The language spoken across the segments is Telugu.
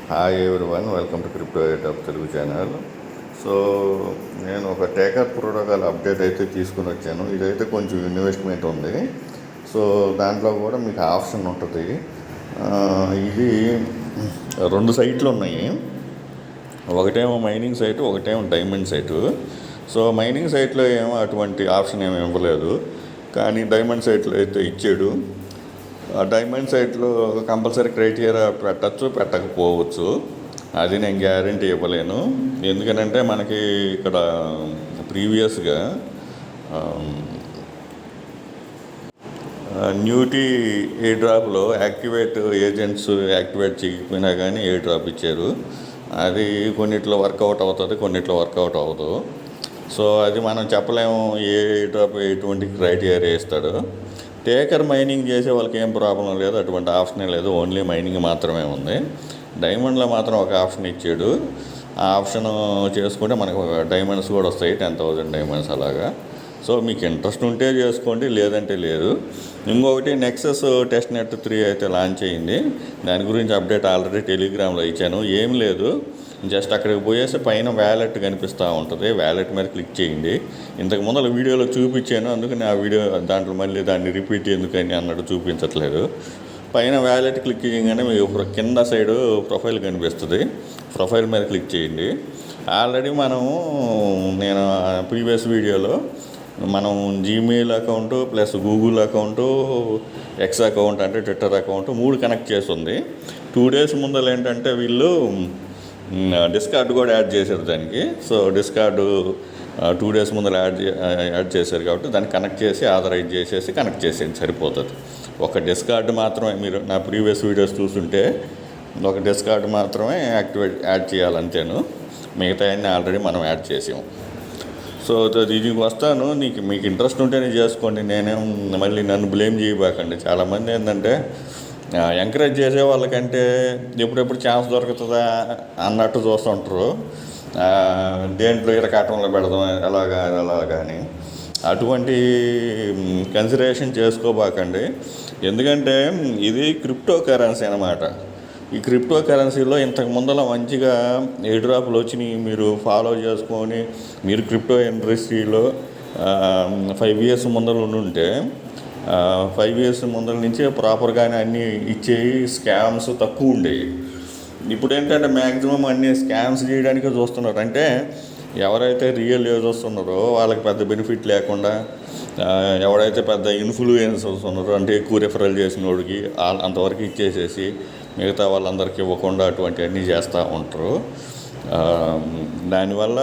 Hi everyone, welcome to crypto eight Telugu channel. So నేను ఒక టేకర్ ప్రోటోకాల్ అప్డేట్ అయితే తీసుకుని వచ్చాను. ఇదైతే కొంచెం ఇన్వెస్ట్మెంట్ ఉంది. సో దాంట్లో కూడా మీకు ఆప్షన్ ఉంటుంది. ఇది 2 సైట్లు ఉన్నాయి. ఒకటేమో మైనింగ్ సైటు, ఒకటేమో డైమండ్ సైటు. సో మైనింగ్ సైట్లో ఏమో అటువంటి ఆప్షన్ ఏమి ఇవ్వలేదు, కానీ డైమండ్ సైట్లో అయితే ఇచ్చాడు. ఆ డైమండ్ సైట్లో కంపల్సరీ క్రైటీరియా పెట్టచ్చు, పెట్టకపోవచ్చు. అది నేను గ్యారంటీ ఇవ్వలేను. ఎందుకనంటే మనకి ఇక్కడ ప్రీవియస్గా న్యూటీ ఏ డ్రాప్లో యాక్టివేట్ ఏజెంట్స్ యాక్టివేట్ చేయకపోయినా కానీ ఏ డ్రాప్ ఇచ్చారు. అది కొన్నిట్లో వర్కౌట్ అవుతుంది, కొన్నిట్లో వర్కౌట్ అవ్వదు. సో అది మనం చెప్పలేము ఏ డ్రాప్ ఎటువంటి క్రైటీరియా ఇస్తాడు. టేకర్ మైనింగ్ చేసే వాళ్ళకి ఏం ప్రాబ్లం లేదు, అటువంటి ఆప్షనే లేదు, ఓన్లీ మైనింగ్ మాత్రమే ఉంది. డైమండ్లో మాత్రం ఒక ఆప్షన్ ఇచ్చాడు. ఆ ఆప్షన్ చేసుకుంటే మనకు డైమండ్స్ కూడా వస్తాయి, 10,000 డైమండ్స్ అలాగా. సో మీకు ఇంట్రెస్ట్ ఉంటే చేసుకోండి, లేదంటే లేదు. ఇంకొకటి నెక్సస్ టెస్ట్ నెట్ 3 అయితే లాంచ్ అయ్యింది. దాని గురించి అప్డేట్ ఆల్రెడీ టెలిగ్రామ్లో ఇచ్చాను. ఏం లేదు, జస్ట్ అక్కడికి పోయేసి పైన వ్యాలెట్ కనిపిస్తూ ఉంటుంది. వ్యాలెట్ మీద క్లిక్ చేయండి. ఇంతకు ముందు వీడియోలో చూపించాను, అందుకని ఆ వీడియో దాంట్లో మళ్ళీ దాన్ని రిపీట్ ఎందుకని అన్నట్టు చూపించట్లేదు. పైన వ్యాలెట్ క్లిక్ చేయగానే మీకు కింద సైడు ప్రొఫైల్ కనిపిస్తుంది. ప్రొఫైల్ మీద క్లిక్ చేయండి. ఆల్రెడీ నేను ప్రీవియస్ వీడియోలో మనం Gmail account plus Google account, X account అంటే ట్విట్టర్ అకౌంట్ 3 కనెక్ట్ చేసి ఉంది. 2 డేస్ ముందర ఏంటంటే వీళ్ళు డిస్కార్డ్ కూడా యాడ్ చేశారు దానికి. సో డిస్కార్డు 2 డేస్ ముందర యాడ్ చేశారు కాబట్టి దాన్ని కనెక్ట్ చేసి ఆథరైజ్ చేసేసి కనెక్ట్ చేసేయండి, సరిపోతుంది. ఒక డిస్కార్డ్ మాత్రమే, మీరు నా ప్రీవియస్ వీడియోస్ చూస్తుంటే ఒక డిస్కార్డ్ మాత్రమే యాడ్ చేయాలంతేను. మిగతా అన్నీ ఆల్రెడీ మనం యాడ్ చేసాము. సో దీనికి వస్తాను, మీకు ఇంట్రెస్ట్ ఉంటేనే చేసుకోండి. నేనేం మళ్ళీ నన్ను బ్లేమ్ చేయబాకండి. చాలామంది ఏంటంటే ఎంకరేజ్ చేసే వాళ్ళకంటే ఎప్పుడెప్పుడు ఛాన్స్ దొరుకుతుందా అన్నట్టు చూస్తుంటారు. దేంట్లో ఇరకాటంలో పెడదాం ఎలా కానీ అటువంటి కన్సిడరేషన్ చేసుకోబాకండి. ఎందుకంటే ఇది క్రిప్టో కరెన్సీ అన్నమాట. ఈ క్రిప్టో కరెన్సీలో ఇంతకు ముందర మంచిగా ఏ డ్రాప్లు వచ్చినాయి, మీరు ఫాలో చేసుకొని మీరు క్రిప్టో ఇండస్ట్రీలో 5 ఇయర్స్ ముందర ఉండుంటే 5 ఇయర్స్ ముందర నుంచి ప్రాపర్గానే అన్నీ ఇచ్చేవి, స్కామ్స్ తక్కువ ఉండేవి. ఇప్పుడు ఏంటంటే మ్యాక్సిమం అన్నీ స్కామ్స్ చేయడానికే చూస్తున్నారు. అంటే ఎవరైతే రియల్ యూజర్స్ ఉన్నారో వాళ్ళకి పెద్ద బెనిఫిట్ లేకుండా, ఎవరైతే పెద్ద ఇన్ఫ్లుయెన్సర్స్ ఉన్నారో అంటే ఎక్కువ రిఫరల్ చేసిన వాడికి అంతవరకు ఇచ్చేసేసి మిగతా వాళ్ళందరికీ ఇవ్వకుండా అటువంటివన్నీ చేస్తూ ఉంటారు. దానివల్ల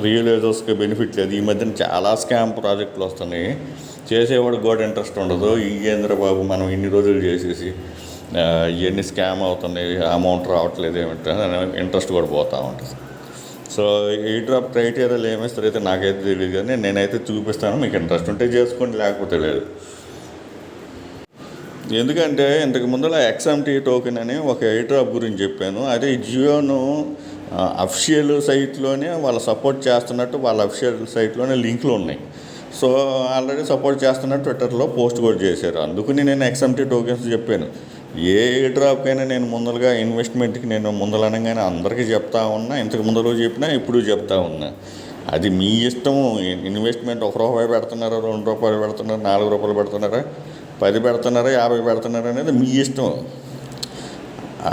రియల్ యూజర్స్కి బెనిఫిట్ లేదు. ఈ మధ్యన చాలా స్కామ్ ప్రాజెక్టులు వస్తున్నాయి. చేసేవాడికి కూడా ఇంట్రెస్ట్ ఉండదు. ఇంకేంద్ర బాబు మనం ఇన్ని రోజులు చేసేసి ఇవన్నీ స్కామ్ అవుతున్నాయి, అమౌంట్ రావట్లేదు ఏమిటో ఇంట్రెస్ట్ కూడా పోతూ ఉంటుంది. సో ఈ డ్రాప్ క్రైటీరియాలు ఏమిస్తారు అయితే నాకైతే తెలియదు, కానీ నేనైతే చూపిస్తాను. మీకు ఇంట్రెస్ట్ ఉంటే చేసుకోండి, లేకపోతే లేదు. ఎందుకంటే ఇంతకు ముందర XMT టోకెన్ అని ఒక ఎయిర్ డ్రాప్ గురించి చెప్పాను. అదే జియోను అఫిషియల్ సైట్లోనే వాళ్ళు సపోర్ట్ చేస్తున్నట్టు వాళ్ళ అఫిషియల్ సైట్లోనే లింకులు ఉన్నాయి. సో ఆల్రెడీ సపోర్ట్ చేస్తున్నట్టు ట్విట్టర్లో పోస్ట్ కూడా చేశారు. అందుకని నేను XMT టోకెన్స్ చెప్పాను. ఏ డ్రాప్కైనా నేను ముందరగా ఇన్వెస్ట్మెంట్కి నేను ముందలనగానే అందరికీ చెప్తా ఉన్నా. ఇంతకు ముందర చెప్పినా ఇప్పుడు చెప్తా ఉన్నా. అది మీ ఇష్టము. ఇన్వెస్ట్మెంట్ ₹1 పెడుతున్నారా, ₹2 పెడుతున్నారా, ₹4 పెడుతున్నారా, 10 పెడుతున్నారా, 50 పెడుతున్నారా అనేది మీ ఇష్టం.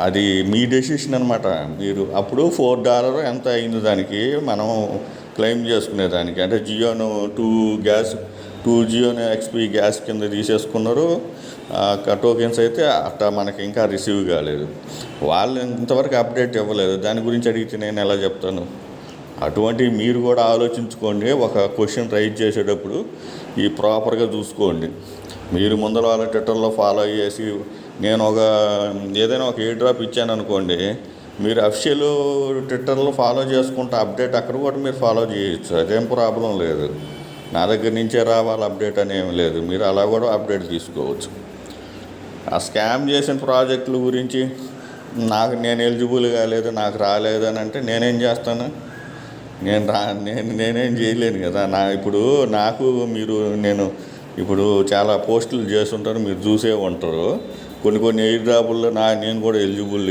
అది మీ డెసిషన్ అనమాట. మీరు అప్పుడు $4 ఎంత అయింది దానికి మనం క్లెయిమ్ చేసుకునేదానికి. అంటే జియోను 2 జియోను XP గ్యాస్ కింద తీసేసుకున్నారు. టోకెన్స్ అయితే అట్లా మనకి ఇంకా రిసీవ్ కాలేదు. వాళ్ళు ఇంతవరకు అప్డేట్ ఇవ్వలేదు. దాని గురించి అడిగితే నేను ఎలా చెప్తాను? అటువంటివి మీరు కూడా ఆలోచించుకోండి. ఒక క్వశ్చన్ రైజ్ చేసేటప్పుడు ఈ ప్రాపర్గా చూసుకోండి. మీరు ముందర వాళ్ళ ట్విట్టర్లో ఫాలో చేసి నేను ఏదైనా ఒక ఎయిర్ డ్రాప్ ఇచ్చాను అనుకోండి, మీరు అఫిషియల్ ట్విట్టర్లో ఫాలో చేసుకుంటే అప్డేట్ అక్కడ కూడా మీరు ఫాలో చేయొచ్చు, అదేం ప్రాబ్లం లేదు. నా దగ్గర నుంచే రావాలి అప్డేట్ అనేమి లేదు, మీరు అలా కూడా అప్డేట్ తీసుకోవచ్చు. ఆ స్కామ్ చేసిన ప్రాజెక్టుల గురించి నేను ఎలిజిబుల్ కాలేదు, నాకు రాలేదని అంటే నేనేం చేస్తాను? నేనేం చేయలేను కదా. నేను ఇప్పుడు చాలా పోస్టులు చేస్తుంటారు, మీరు చూసే ఉంటారు. కొన్ని ఎయిర్ డ్రాపుల్లో నేను కూడా ఎలిజిబుల్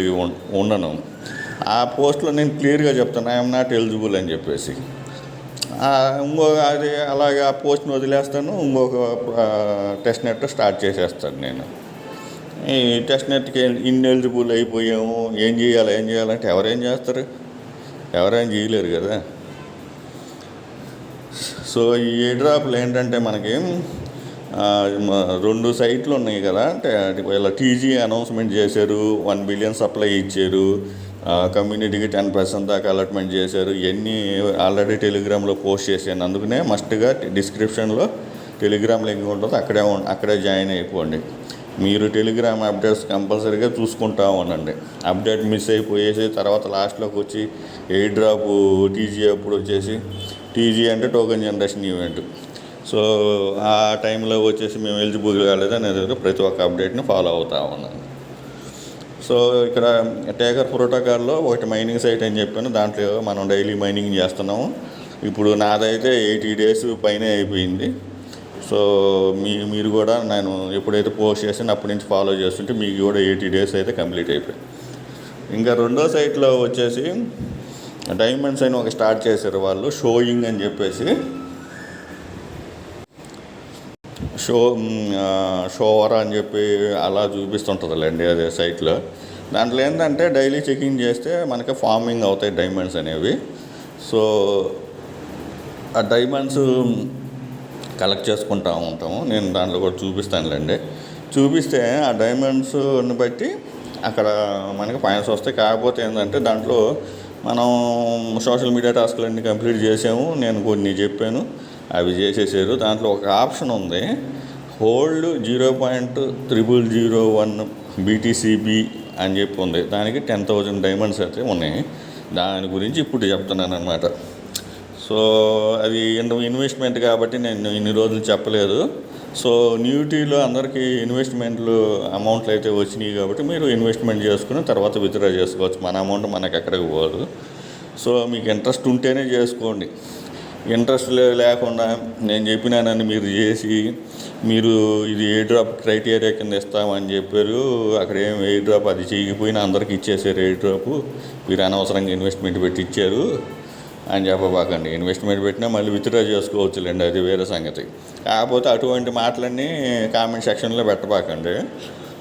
ఉండను. ఆ పోస్ట్లో నేను క్లియర్గా చెప్తాను ఐఎమ్ నాట్ ఎలిజిబుల్ అని చెప్పేసి. అది అలాగే ఆ పోస్ట్ని వదిలేస్తాను, ఇంకొక టెస్ట్ నెట్ స్టార్ట్ చేసేస్తాను నేను. ఈ టెస్ట్ నెట్కి ఇన్ఎలిజిబుల్ అయిపోయాము, ఏం చేయాలంటే ఎవరేం చేస్తారు? ఎవరేం చేయలేరు కదా. సో ఈ ఎయిర్ డ్రాప్లు ఏంటంటే మనకి 2 సైట్లు ఉన్నాయి కదా. అంటే ఇలా టీజీ అనౌన్స్మెంట్ చేశారు, 1 బిలియన్ సప్లై ఇచ్చారు, కమ్యూనిటీకి 10% దాకా అలాట్మెంట్ చేశారు. ఇవన్నీ ఆల్రెడీ టెలిగ్రామ్లో పోస్ట్ చేశాను. అందుకనే మస్ట్గా డిస్క్రిప్షన్లో టెలిగ్రామ్ లింక్ ఉంటుంది, అక్కడే జాయిన్ అయిపోండి. మీరు టెలిగ్రామ్ అప్డేట్స్ కంపల్సరీగా చూసుకుంటా ఉండండి. అప్డేట్ మిస్ అయిపోయేసి తర్వాత లాస్ట్లోకి వచ్చి ఎయిర్ డ్రాప్ టీజీ అప్పుడు వచ్చేసి, టీజీ అంటే టోకెన్ జనరేషన్ ఈవెంట్. సో ఆ టైంలో వచ్చేసి మేము ఎలిజిబుల్ కాలేదని అనేది ప్రతి ఒక్క అప్డేట్ని ఫాలో అవుతూ ఉన్నాను. సో ఇక్కడ టేకర్ ప్రోటోకాల్లో ఒకటి మైనింగ్ సైట్ అని చెప్పాను, దాంట్లో మనం డైలీ మైనింగ్ చేస్తున్నాము. ఇప్పుడు నాదైతే 80 days పైనే అయిపోయింది. సో మీరు కూడా నేను ఎప్పుడైతే పోస్ట్ చేసాను అప్పటి నుంచి ఫాలో చేస్తుంటే మీకు కూడా 80 days అయితే కంప్లీట్ అయిపోయింది. ఇంకా రెండో సైట్లో వచ్చేసి డైమండ్స్ అని ఒక స్టార్ట్ చేశారు వాళ్ళు, షోయింగ్ అని చెప్పేసి. షోవర్ అని చెప్పి అలా చూపిస్తుంటుందిలేండి అదే సైట్లో. దాంట్లో ఏంటంటే డైలీ చెకింగ్ చేస్తే మనకి ఫార్మింగ్ అవుతాయి డైమండ్స్ అనేవి. సో ఆ డైమండ్స్ కలెక్ట్ చేసుకుంటూ ఉంటాము. నేను దాంట్లో కూడా చూపిస్తానులేండి. చూపిస్తే ఆ డైమండ్స్ని బట్టి అక్కడ మనకి పాయింట్స్ వస్తాయి. కాకపోతే ఏంటంటే దాంట్లో మనం సోషల్ మీడియా టాస్క్లన్నీ కంప్లీట్ చేసాము, నేను కొన్ని చెప్పాను, అవి చేసేసారు. దాంట్లో ఒక ఆప్షన్ ఉంది, హోల్డ్ 0.0001 BTCB అని చెప్పి ఉంది. దానికి 10,000 డైమండ్స్ అయితే ఉన్నాయి. దాని గురించి ఇప్పుడు చెప్తున్నాను అన్నమాట. సో అది ఇన్వెస్ట్మెంట్ కాబట్టి నేను ఇన్ని రోజులు చెప్పలేదు. సో న్యూటీలో అందరికీ ఇన్వెస్ట్మెంట్లు అమౌంట్లు అయితే వచ్చినాయి కాబట్టి మీరు ఇన్వెస్ట్మెంట్ చేసుకుని తర్వాత విత్డ్రా చేసుకోవచ్చు. మన అమౌంట్ మనకు ఎక్కడికి పోదు. సో మీకు ఇంట్రెస్ట్ ఉంటేనే చేసుకోండి. ఇంట్రెస్ట్ లేకుండా నేను చెప్పినానని మీరు చేసి మీరు ఇది ఎయిర్ డ్రాప్ క్రైటీరియా కింద ఇస్తామని చెప్పారు, అక్కడ ఏం ఎయిర్ డ్రాప్ అది చేయకపోయినా అందరికి ఇచ్చేసారు ఎయిర్ డ్రాప్, మీరు అనవసరంగా ఇన్వెస్ట్మెంట్ పెట్టి ఇచ్చారు అని చెప్పబాకండి. ఇన్వెస్ట్మెంట్ పెట్టినా మళ్ళీ విత్డ్రా చేసుకోవచ్చులేండి, అది వేరే సంగతి. కాకపోతే అటువంటి మాటలన్నీ కామెంట్ సెక్షన్లో పెట్టబాకండి.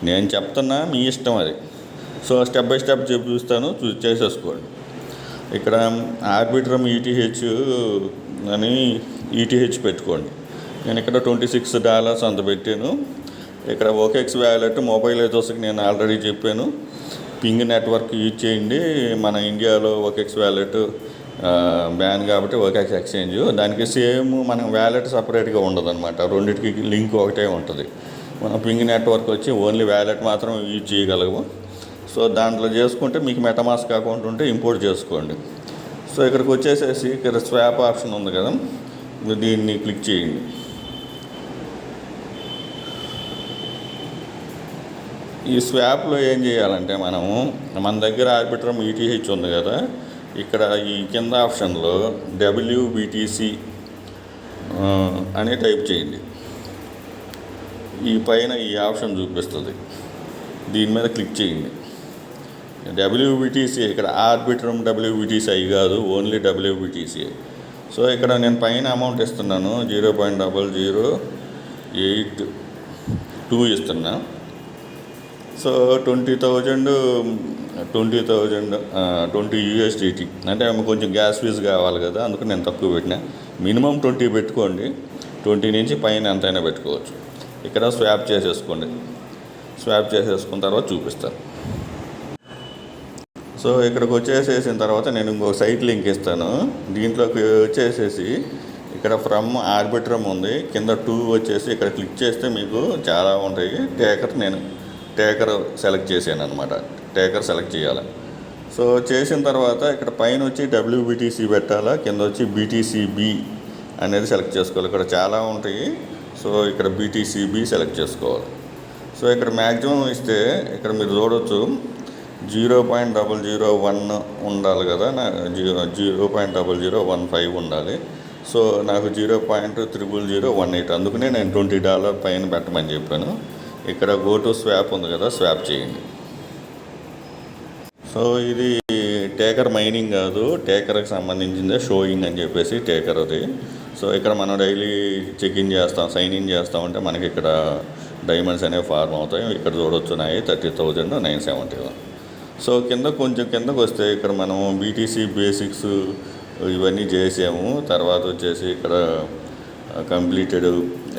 నేను చెప్తున్నా, మీ ఇష్టం అది. సో స్టెప్ బై స్టెప్ చూపిస్తాను, చేసేసుకోండి. ఇక్కడ ఆర్బిట్రమ్ ఈటీహెచ్ అని ఈటీహెచ్ పెట్టుకోండి. నేను ఇక్కడ $26 అంత పెట్టాను. ఇక్కడ ఓకెక్స్ వ్యాలెట్ మొబైల్ అయితే వస్తుంది, నేను ఆల్రెడీ చెప్పాను. పింగ్ నెట్వర్క్ యూజ్ చేయండి. మన ఇండియాలో ఓకెక్స్ వ్యాలెట్ బ్యాన్ కాబట్టి ఓకెక్స్ ఎక్స్చేంజ్, దానికి సేమ్ మనం వ్యాలెట్ సపరేట్గా ఉండదు అనమాట, రెండింటికి లింక్ ఒకటే ఉంటుంది. మనం పింగ్ నెట్వర్క్ వచ్చి ఓన్లీ వ్యాలెట్ మాత్రం యూజ్ చేయగలము. సో దాంట్లో చేసుకుంటే మీకు మెటామాస్క్ అకౌంట్ ఉంటే ఇంపోర్ట్ చేసుకోండి. సో ఇక్కడికి వచ్చేసేసి ఇక్కడ స్వాప్ ఆప్షన్ ఉంది కదా, దీన్ని క్లిక్ చేయండి. ఈ స్వాప్లో ఏం చేయాలంటే మన దగ్గర ఆర్బిట్రమ్ ఈటీహెచ్ ఉంది కదా, ఇక్కడ ఈ కింద ఆప్షన్లో WBTC అని టైప్ చేయండి. ఈ పైన ఈ ఆప్షన్ చూపిస్తుంది, దీని మీద క్లిక్ చేయండి. WBTC ఇక్కడ ఆర్బిట్రమ్ WBTC కాదు, ఓన్లీ WBTC. సో ఇక్కడ నేను పైన అమౌంట్ ఇస్తున్నాను, 0.0082 ఇస్తున్నా. సో 20 USDT అంటే కొంచెం గ్యాస్ ఫీజు కావాలి కదా, అందుకు నేను తక్కువ పెట్టినా. మినిమం 20 పెట్టుకోండి, 20 నుంచి పైన ఎంతైనా పెట్టుకోవచ్చు. ఇక్కడ స్వాప్ చేసేసుకోండి. స్వాప్ చేసేసుకున్న తర్వాత చూపిస్తాను. సో ఇక్కడికి వచ్చేసేసిన తర్వాత నేను ఇంకొక సైట్ లింక్ ఇస్తాను. దీంట్లోకి వచ్చేసేసి ఇక్కడ ఫ్రమ్ ఆర్బిట్రమ్ ఉంది, కింద 2 వచ్చేసి ఇక్కడ క్లిక్ చేస్తే మీకు చాలా ఉంటాయి. టేకర్ సెలెక్ట్ చేశాను అనమాట, టేకర్ సెలెక్ట్ చేయాలి. సో చేసిన తర్వాత ఇక్కడ పైన వచ్చి WBTC పెట్టాలా, కింద వచ్చి BTCB అనేది సెలెక్ట్ చేసుకోవాలి. ఇక్కడ చాలా ఉంటాయి. సో ఇక్కడ BTCB సెలెక్ట్ చేసుకోవాలి. సో ఇక్కడ మ్యాక్సిమం ఇస్తే ఇక్కడ మీరు చూడవచ్చు 0.001 ఉండాలి కదా, 0.0015 ఉండాలి. సో నాకు 0.0018, అందుకనే నేను $20 పైన పెట్టమని చెప్పాను. ఇక్కడ గో టు స్వాప్ ఉంది కదా, స్వాప్ చేయండి. సో ఇది టేకర్ మైనింగ్ కాదు, టేకర్కి సంబంధించిందే, షోయింగ్ అని చెప్పేసి టేకర్ అది. సో ఇక్కడ మనం డైలీ చెక్ ఇన్ చేస్తాం, సైన్ ఇన్ చేస్తామంటే మనకి ఇక్కడ డైమండ్స్ అనేవి ఫార్మ్ అవుతాయి. ఇక్కడ చూడొచ్చు నాయి 30,971. సో కొంచెం కిందకు వస్తే ఇక్కడ మనం బీటీసీ బేసిక్స్ ఇవన్నీ చేసాము. తర్వాత వచ్చేసి ఇక్కడ కంప్లీటెడ్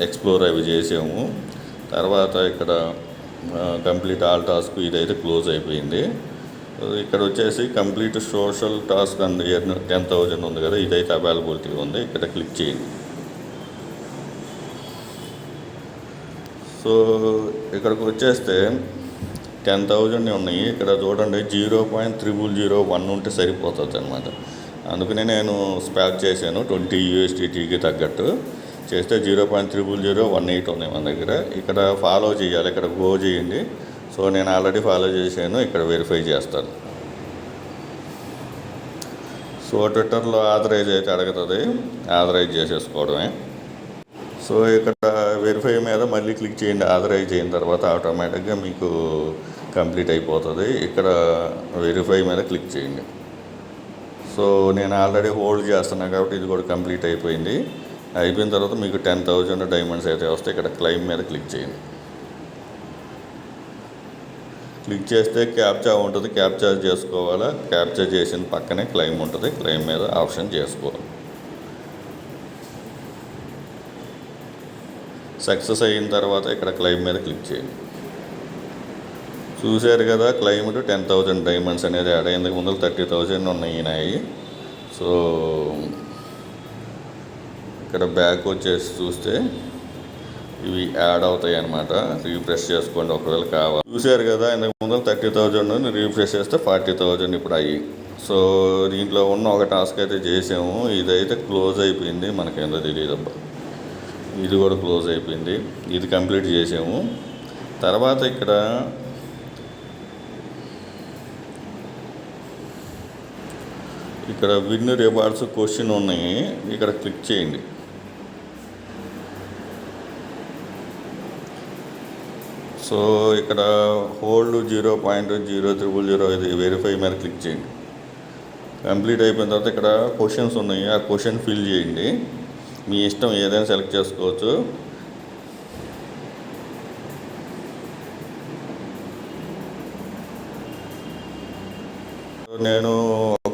ఎక్స్ప్లోర్ అవి చేసాము. తర్వాత ఇక్కడ కంప్లీట్ ఆల్ టాస్క్ ఇదైతే క్లోజ్ అయిపోయింది. ఇక్కడ వచ్చేసి కంప్లీట్ సోషల్ టాస్క్ అండ్ 10,000 ఉంది కదా, ఇదైతే అవైలబిలిటీ ఉంది. ఇక్కడ క్లిక్ చేయండి. సో ఇక్కడికి వచ్చేస్తే 10,000 ఉన్నాయి. ఇక్కడ చూడండి 0.0001 ఉంటే సరిపోతుంది అనమాట. అందుకనే నేను స్పాక్ చేశాను 20 USDTకి తగ్గట్టు చేస్తే 0.0018 ఉన్నాయి మన దగ్గర. ఇక్కడ ఫాలో చేయాలి, ఇక్కడ గో చేయండి. సో నేను ఆల్రెడీ ఫాలో చేశాను, ఇక్కడ వెరిఫై చేస్తాను. సో ట్విట్టర్లో ఆథరైజ్ అయితే అడుగుతుంది, ఆథరైజ్ చేసేసుకోవడమే. సో ఇక్కడ వెరిఫై మీద మళ్ళీ క్లిక్ చేయండి. ఆథరైజ్ అయిన తర్వాత ఆటోమేటిక్గా మీకు కంప్లీట్ అయిపోతుంది. ఇక్కడ వెరిఫై మీద క్లిక్ చేయండి. సో నేను ఆల్రెడీ హోల్డ్ చేస్తున్నాను కాబట్టి ఇది కూడా కంప్లీట్ అయిపోయింది. అయిపోయిన తర్వాత మీకు 10,000 డైమండ్స్ అయితే వస్తాయి. ఇక్కడ క్లెయిమ్ మీద క్లిక్ చేయండి. క్లిక్ చేస్తే క్యాప్చా ఉంటుంది, క్యాప్చా చేసుకోవాలా. క్యాప్చా చేసిన పక్కనే క్లెయిమ్ ఉంటుంది, క్లెయిమ్ మీద ఆప్షన్ చేసుకోవాలి. సక్సెస్ అయిన తర్వాత ఇక్కడ క్లెయిమ్ మీద క్లిక్ చేయండి. చూశారు కదా, క్లెయిమ్డ్ 10,000 డైమండ్స్ అనేది యాడ్ అయింది. ముందు 30,000 ఉన్నాయి. సో ఇక్కడ బ్యాక్ వచ్చేసి చూస్తే ఇవి యాడ్ అవుతాయి అన్నమాట. రీఫ్రెష్ చేసుకోండి ఒకవేళ కావాలి. చూశారు కదా, ఇంతకు ముందు 30,000 రీఫ్రెష్ చేస్తే 40,000 ఇప్పుడు అయ్యి. సో దీంట్లో ఉన్న ఒక టాస్క్ అయితే చేసాము, ఇదైతే క్లోజ్ అయిపోయింది. మనకేందో తెలియదబ్బా, ఇది కూడా క్లోజ్ అయిపోయింది. ఇది కంప్లీట్ చేసాము. తర్వాత ఇక్కడ విన్ రివార్డ్స్ క్వశ్చన్ ఉన్నాయి, ఇక్కడ క్లిక్ చేయండి. సో ఇక్కడ హోల్డ్ 0.0000 ఇది వెరిఫై మీద క్లిక్ చేయండి. కంప్లీట్ అయిపోయిన తర్వాత ఇక్కడ క్వశ్చన్స్ ఉన్నాయి, ఆ క్వశ్చన్ ఫిల్ చేయండి. మీ ఇష్టం ఏదైనా సెలెక్ట్ చేసుకోవచ్చు. నేను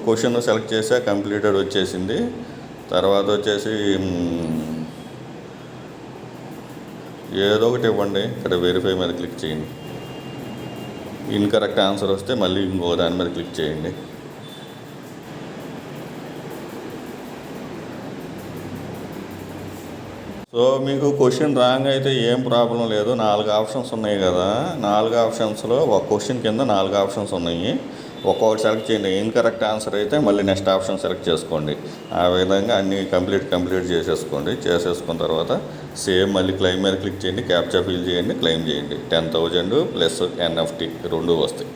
క్వశ్చన్ సెలెక్ట్ చేసా, కంప్లీటెడ్ వచ్చేసింది. తర్వాత వచ్చేసి ఏదో ఒకటి ఇవ్వండి. ఇక్కడ వెరిఫై మీద క్లిక్ చేయండి. ఇన్కరెక్ట్ ఆన్సర్ వస్తే మళ్ళీ ఇంకో దాని మీద క్లిక్ చేయండి. సో మీకు క్వశ్చన్ రాంగ్ అయితే ఏం ప్రాబ్లం లేదు. 4 ఆప్షన్స్ ఉన్నాయి కదా, 4 ఆప్షన్స్లో ఒక క్వశ్చన్ కింద 4 ఆప్షన్స్ ఉన్నాయి. ఒక్కొక్కటి సెలెక్ట్ చేయండి. ఇన్కరెక్ట్ ఆన్సర్ అయితే మళ్ళీ నెక్స్ట్ ఆప్షన్ సెలెక్ట్ చేసుకోండి. ఆ విధంగా అన్నీ కంప్లీట్ చేసేసుకోండి. చేసేసుకున్న తర్వాత సేమ్ మళ్ళీ క్లెయిమ్ మీద క్లిక్ చేయండి, క్యాప్చా ఫిల్ చేయండి, క్లెయిమ్ చేయండి. 10,000 ప్లస్ NFT 2 వస్తాయి.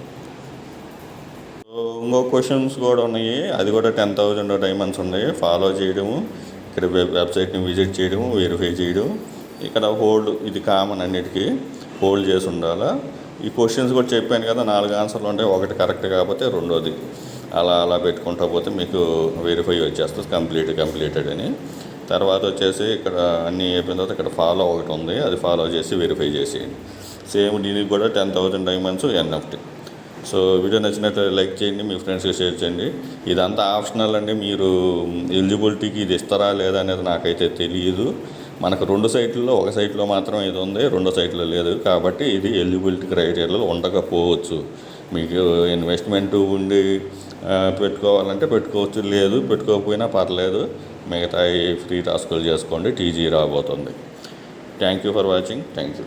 సో ఇంకో క్వశ్చన్స్ కూడా ఉన్నాయి, అది కూడా 10,000 డైమండ్స్ ఉన్నాయి. ఫాలో చేయడము, ఇక్కడ వెబ్సైట్ని విజిట్ చేయడము, వెరిఫై చేయడం. ఇక్కడ హోల్డ్, ఇది కామన్ అన్నిటికీ హోల్డ్ చేసి ఉండాలా. ఈ క్వశ్చన్స్ కూడా చెప్పాను కదా, 4 ఆన్సర్లు ఉంటాయి, ఒకటి కరెక్ట్ కాకపోతే రెండోది అలా పెట్టుకుంటా పోతే మీకు వెరిఫై వచ్చేస్తుంది కంప్లీటెడ్ అని. తర్వాత వచ్చేసి ఇక్కడ అన్నీ అయిపోయిన తర్వాత ఇక్కడ ఫాలో ఒకటి ఉంది, అది ఫాలో చేసి వెరిఫై చేసేయండి. సేమ్ దీనికి కూడా 10,000 డైమండ్స్ NFT. సో వీడియో నచ్చినట్టు లైక్ చేయండి, మీ ఫ్రెండ్స్కి షేర్ చేయండి. ఇదంతా ఆప్షనల్ అండి. మీరు ఎలిజిబిలిటీకి ఇది ఇస్తారా లేదా అనేది నాకైతే తెలియదు. మనకు 2 సైట్లలో, ఒక సైట్లో మాత్రం ఇది ఉంది, 2 సైట్లో లేదు. కాబట్టి ఇది ఎలిజిబిలిటీ క్రైటీరియాలో ఉండకపోవచ్చు. మీకు ఇన్వెస్ట్మెంట్ ఉండి పెట్టుకోవాలంటే పెట్టుకోవచ్చు, లేదు పెట్టుకోకపోయినా పర్లేదు. మిగతా ఫ్రీ టాస్కులు చేసుకోండి, TG రాబోతుంది. Thank you for watching. Thank you.